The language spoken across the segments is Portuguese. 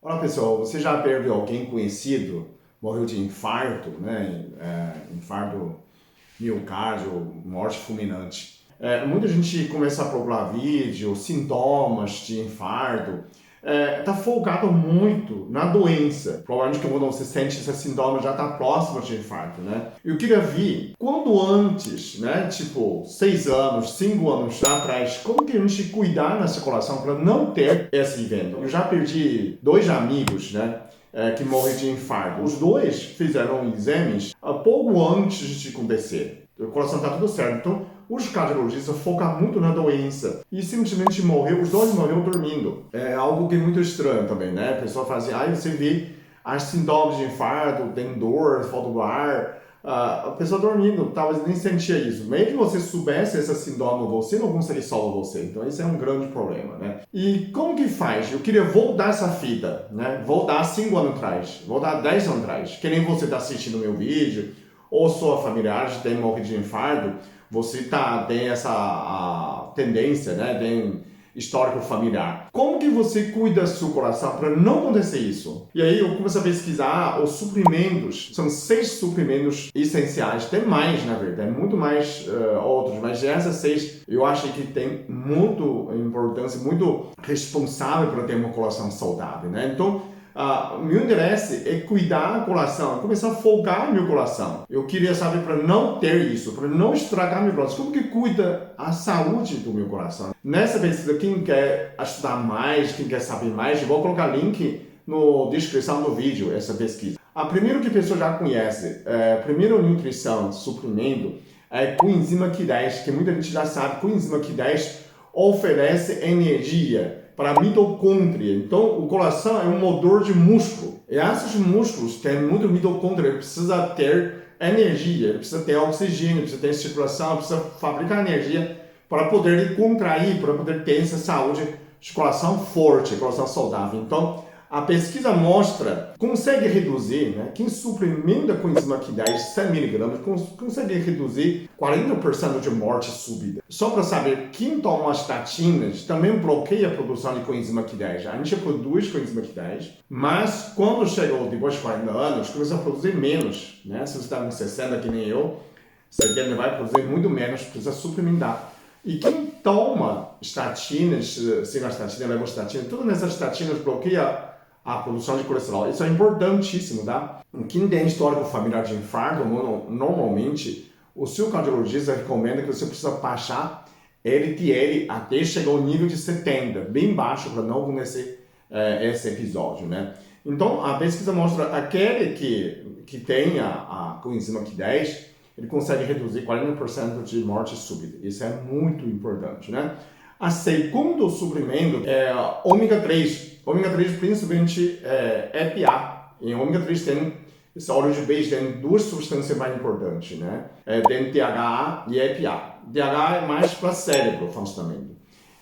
Olá pessoal, você já perdeu alguém conhecido, morreu de infarto, né? Infarto miocárdio, morte fulminante. Muita gente começa a procurar vídeo, sintomas de infarto, tá focado muito na doença. Provavelmente quando você sente esse sintoma já está próximo de infarto, né? Eu queria ver quando antes, né? Tipo 6 anos, 5 anos atrás, como que a gente cuidar na circulação para não ter esse evento. Eu já perdi 2 amigos, né? Que morrem de infarto. Os dois fizeram exames pouco antes de acontecer. O coração está tudo certo. Então, os cardiologistas focam muito na doença e simplesmente morreu, os dois morreram dormindo. É algo que é muito estranho também, né? A pessoa fala assim, você vê as sintomas de infarto, tem dor, falta do ar, a pessoa dormindo, talvez nem sentia isso. Mesmo você soubesse esse sintoma, você não consegue salvar você. Então, esse é um grande problema, né? E como que faz? Eu queria voltar essa fita, né? Voltar 5 anos atrás, voltar 10 anos atrás. Que nem você está assistindo meu vídeo, ou sua familiar tem morrido de infarto, você tem essa tendência, né? Tem histórico familiar. Como que você cuida do seu coração para não acontecer isso? E aí eu comecei a pesquisar os suprimentos. São 6 suprimentos essenciais. Tem mais, na verdade, muito mais outros, mas essas 6 eu achei que tem muito importância, muito responsável para ter um coração saudável, né? Então, meu interesse é cuidar do coração, começar a focar no meu coração. Eu queria saber para não ter isso, para não estragar meu coração. Como que cuida a saúde do meu coração? Nessa pesquisa, quem quer estudar mais, quem quer saber mais, eu vou colocar link na descrição do vídeo, essa pesquisa. A primeiro que a pessoa já conhece, primeiro nutrição, suplemento, é coenzima Q10, que muita gente já sabe, coenzima Q10 oferece energia para a mitocôndria. Então, o coração é um motor de músculo. E esses músculos têm muito mitocôndria, ele precisa ter energia, ele precisa ter oxigênio, precisa ter circulação, precisa fabricar energia para poder contrair, para poder ter essa saúde de coração forte, coração saudável. Então, a pesquisa mostra, consegue reduzir, né? Quem suplementa com enzima Q10 100 mg consegue reduzir 40% de morte súbita. Só para saber, quem toma estatinas também bloqueia a produção de coenzima Q10. A gente produz coenzima Q10, mas quando chegou depois de 40 anos, começa a produzir menos, né? Se você está com 60, que nem eu, você vai produzir muito menos, precisa suplementar. E quem toma estatinas, cigastatina, levostatina, todas essas estatinas bloqueiam a produção de colesterol. Isso é importantíssimo, tá? Quem tem histórico familiar de infarto, normalmente, o seu cardiologista recomenda que você precisa baixar LDL até chegar ao nível de 70, bem baixo, para não acontecer esse episódio, né? Então, a pesquisa mostra aquele que tem a coenzima Q10, ele consegue reduzir 40% de morte súbita. Isso é muito importante, né? A segundo suplemento é ômega 3. Ômega 3 principalmente EPA. Em ômega 3 tem, esse óleo de peixe tem 2 substâncias mais importantes, né? Tem DHA e EPA. DHA é mais para cérebro, funcionamento.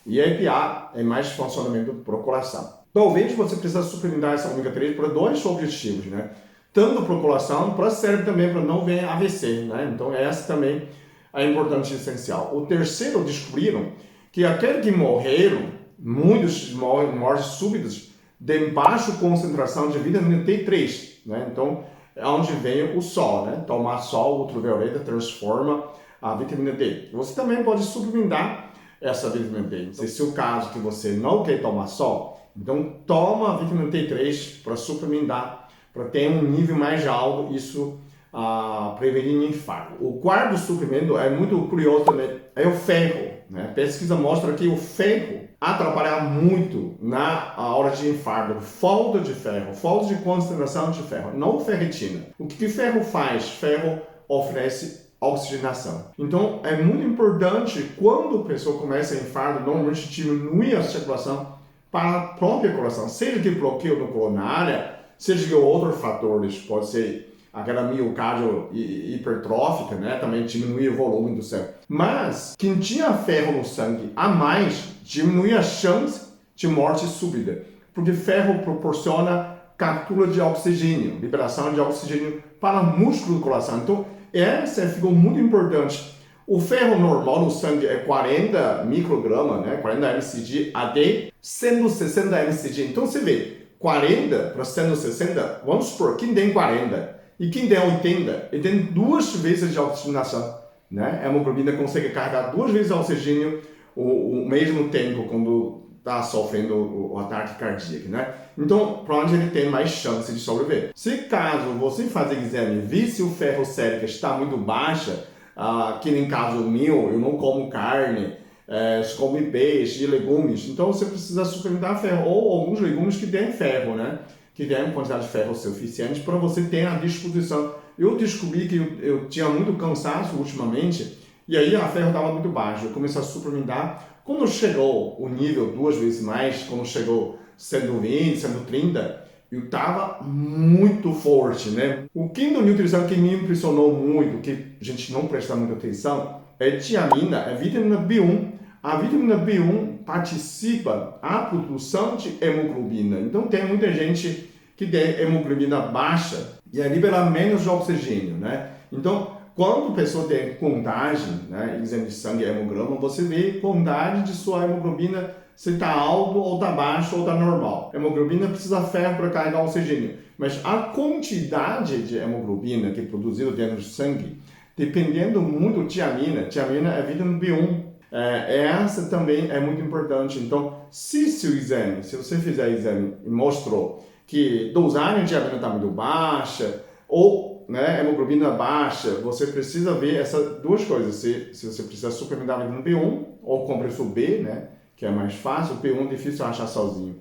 E EPA é mais funcionamento para o coração. Talvez você precise suplementar essa ômega 3 para 2 objetivos, né? Tanto para o coração, para o cérebro também, para não ver AVC, né? Então essa também é importante e essencial. O terceiro, descobriram que aqueles que morreram, muitos mortes súbitas, de baixa concentração de vitamina D3, né? Então, é onde vem o sol, né? Tomar sol ultravioleta transforma a vitamina D. Você também pode suplementar essa vitamina D. Se é o caso que você não quer tomar sol, então toma a vitamina D3 para suplementar, para ter um nível mais alto, isso prevenir infarto. O quarto suplemento é muito curioso também, é o ferro. Né? A pesquisa mostra que o ferro atrapalha muito na hora de infarto, falta de ferro, falta de concentração de ferro, não ferritina. O que o ferro faz? Ferro oferece oxigenação. Então, é muito importante quando a pessoa começa a infarto, normalmente diminui a circulação para o próprio coração, seja que bloqueio no coronária, seja que outros fatores, pode ser aquela miocárdio hipertrófica, né? Também diminui o volume do sangue. Mas quem tinha ferro no sangue a mais, diminui a chance de morte súbita, porque ferro proporciona captura de oxigênio, liberação de oxigênio para o músculo do coração. Então, essa ficou muito importante. O ferro normal no sangue é 40 microgramas, né? 40 mcg, até 160 mcg. Então, você vê, 40 para 160, vamos supor, quem tem 40 e quem tem 80, ele tem 2 vezes de oxigenação, né? A hemoglobina consegue carregar 2 vezes o oxigênio o mesmo tempo quando está sofrendo o ataque cardíaco, né? Então, provavelmente ele tem mais chance de sobreviver. Se caso você fazer exame e ver se o ferro sérico está muito baixa, que nem caso meu, eu não como carne, come peixe e legumes, então você precisa suplementar ferro, ou alguns legumes que têm ferro, né? Que têm uma quantidade de ferro suficiente para você ter à disposição. Eu descobri que eu tinha muito cansaço ultimamente, e aí a ferro estava muito baixo, eu comecei a suplementar. Quando chegou o nível 2 vezes mais, quando chegou 120, 130, eu estava muito forte, né? O quinto nutrição que me impressionou muito, que a gente não presta muita atenção, é tiamina, é vitamina B1. A vitamina B1 participa da produção de hemoglobina. Então tem muita gente que tem hemoglobina baixa e libera menos de oxigênio, né? Então, quando a pessoa tem contagem, né, exame de sangue e hemograma, você vê a contagem de sua hemoglobina, se está alto ou está baixo ou está normal. A hemoglobina precisa de ferro para carregar o oxigênio, mas a quantidade de hemoglobina que é produzida dentro do sangue, dependendo muito da tiamina é vitamina B1. Essa também é muito importante. Então, se você fizer o exame e mostrou que a dosagem de tiamina está muito baixa, ou né, hemoglobina baixa, você precisa ver essas duas coisas. Se você precisa suplementar vitamina B1 ou complexo B, né, que é mais fácil, o B1 é difícil achar sozinho.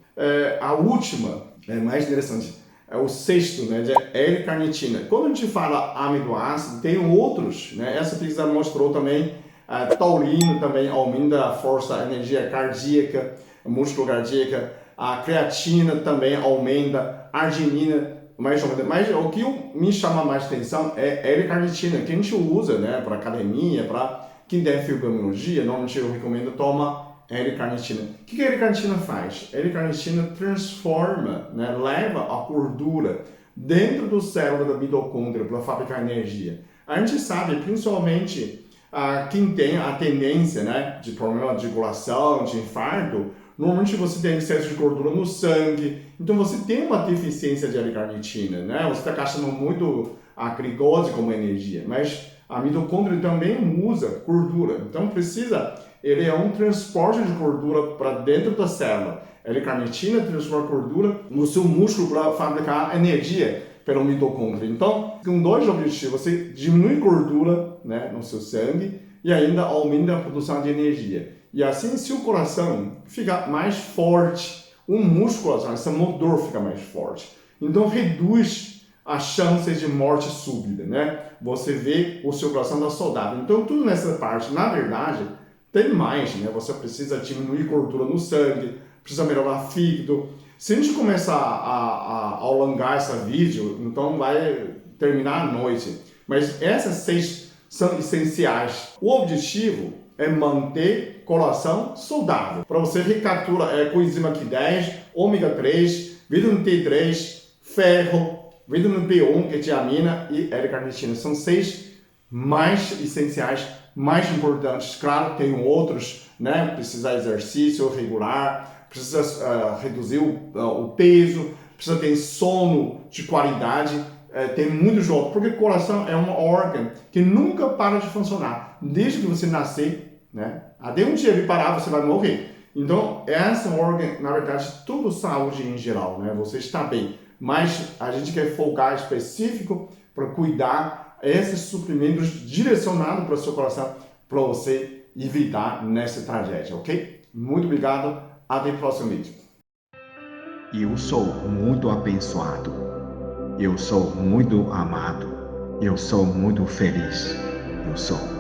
A última, é mais interessante, é o sexto, né, de L-carnitina. Quando a gente fala aminoácido, tem outros, né, essa pesquisa mostrou também, taurino também aumenta a força, a energia cardíaca, músculo cardíaca, a creatina também aumenta, a arginina, mas o que me chama mais atenção é L-carnitina, que a gente usa, né, para academia, para quem tem fibromialgia, normalmente eu recomendo tomar L-carnitina. O que a L-carnitina faz? A L-carnitina transforma, né, leva a gordura dentro do cérebro da mitocôndria para fabricar energia. A gente sabe, principalmente quem tem a tendência, né, de problema de coração, de infarto, normalmente você tem excesso de gordura no sangue, então você tem uma deficiência de L-carnitina, né? Você está gastando muito a glicose como energia, mas a mitocôndria também usa gordura, então ele é um transporte de gordura para dentro da célula. A L-carnitina transforma gordura no seu músculo para fabricar energia pelo mitocôndria. Então, com 2 objetivos, você diminui gordura, né, no seu sangue e ainda aumenta a produção de energia. E assim, se o coração fica mais forte, o músculo, esse motor fica mais forte. Então, reduz as chances de morte súbita, né? Você vê o seu coração está saudável. Então, tudo nessa parte, na verdade, tem mais, né? Você precisa diminuir gordura no sangue, precisa melhorar fígado. Se a gente começar a alongar esse vídeo, então vai terminar à noite. Mas essas 6 são essenciais. O objetivo é manter o coração saudável. Para você recapturar coenzima Q10, ômega 3, vitamina T3, ferro, vitamina B1, que é tiamina, e L-carnitina. São 6 mais essenciais, mais importantes. Claro, tem outros, né? Precisa de exercício regular, precisa reduzir o peso, precisa ter sono de qualidade, tem muitos outros, porque o coração é um órgão que nunca para de funcionar, desde que você nascer, né? Até um dia ele parar, você vai morrer. Então, esse órgão, na verdade, tudo saúde em geral, né? Você está bem, mas a gente quer focar específico para cuidar esses suprimentos direcionados para o seu coração, para você evitar nessa tragédia, ok? Muito obrigado, até o próximo vídeo. Eu sou muito abençoado, eu sou muito amado, eu sou muito feliz, eu sou.